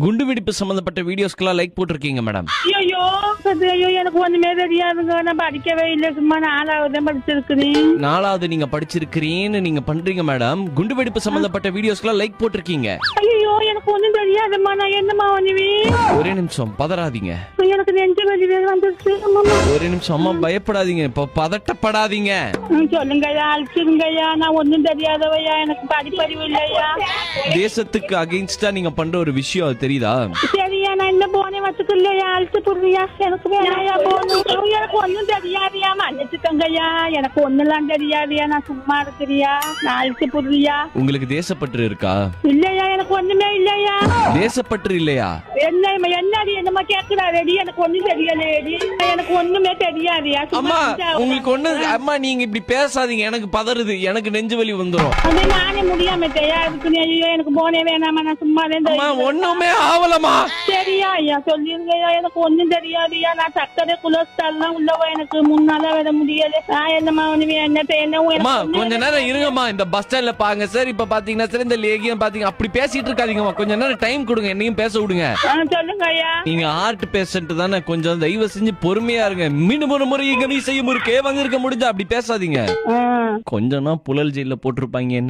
குண்டுவெடிப்பு சம்பந்தப்பட்ட வீடியோஸ்க்குலாம் லைக் போட்டிருக்கீங்க மேடம். ஐயோ ஐயோ எனக்கு ஒண்ணுமே தெரியாதுங்க. நான் படிக்கவே இல்லை, சும்மா 4வது தான் படிச்சிருக்கிறேன். 4வது நீங்க படிச்சிருக்கிறீன்னு நீங்க பண்றீங்க மேடம். குண்டுவெடிப்பு சம்பந்தப்பட்ட வீடியோஸ்க்குலாம் லைக் போட்டிருக்கீங்க. ஐயோ எனக்கு ஒண்ணும் தெரியாதும்மா, நான் என்னம்மா பண்ணுவேன்? ஒரே நிமிஷம் பதறாதீங்க. எனக்கு நெஞ்சு வலி வந்துருச்சு. ஒரே நிமிஷம் அம்மா, பயப்படாதீங்க, இப்ப பதட்டப்படாதீங்க. சொல்லுங்கய்யா, அழிச்சிருங்கய்யா. நான் ஒண்ணும் தெரியாதவையா, எனக்கு படிப்பறிவு இல்லையா. தேசத்துக்கு அகைன்ஸ்டா நீங்க பண்ற ஒரு விஷயம் அது தெரியுதா? சரியா, நான் இந்த போனே வச்சுக்கலையா, அழிச்சு புடுறியா? எனக்கு வேணாயா போனும். எனக்கு ஒண்ணும் தெரியாதியா, மன்னிச்சுக்கங்கய்யா. எனக்கு ஒண்ணுலாம் தெரியாதியா, நான் சும்மா இருக்கிறியா, நான் அழிச்சு புடுறியா? உங்களுக்கு தேசப்பற்று இருக்கா? இல்லையா, எனக்கு ஒண்ணுமே இல்லையா. தேசப்பற்று இல்லையா? என்னடி என்னமா கேக்குறாடி? எனக்கு ஒண்ணும் தெரியலையடி, எனக்கு ஒண்ணுமே தெரியாதியா. அம்மா உங்களுக்கு ஒண்ணு, அம்மா நீங்க இப்படி பேசாதீங்க, எனக்கு பதறுது, எனக்கு நெஞ்சு வலி வந்துரும். அது நானே முடியாம இருக்கு. ஐயோ எனக்கு போனே வேணாமா, நான் சும்மா ஒண்ணுமே ஆவலமா. சரியா ஐயா, சொல்லிருங்கய்யா. எனக்கு ஒண்ணும் தெரியாதுயா, நான் சக்கரை கொலஸ்ட்ரால் எல்லாம் உள்ளவா, எனக்கு முன்னால வர முடியாது. நான் என்னமா அம்மா கொஞ்ச நேரம் இருங்கம்மா, இந்த பஸ் ஸ்டாண்ட்ல பாருங்க சார். இப்ப பாத்தீங்கன்னா சார் இந்த லேகியம் பாத்தீங்க, அப்படி பேசிட்டு இருக்காதீங்கம்மா, கொஞ்ச நேரம் டைம் கொடுங்க, என்னையும் பேச விடுங்க. சொல்லுங்க ஐயா. நீங்க ஹார்ட் பேஷண்ட் தானே, கொஞ்சம் தயவு செஞ்சு பொறுமையா இருங்க. மீண்டும் ஒரு முறை இங்க நீ செய்யும் ஒரு கேவங்க இருக்க முடிஞ்சா அப்படி பேசாதீங்க. கொஞ்சம்னா புழல் ஜெயில போட்டிருப்பாங்க என்ன.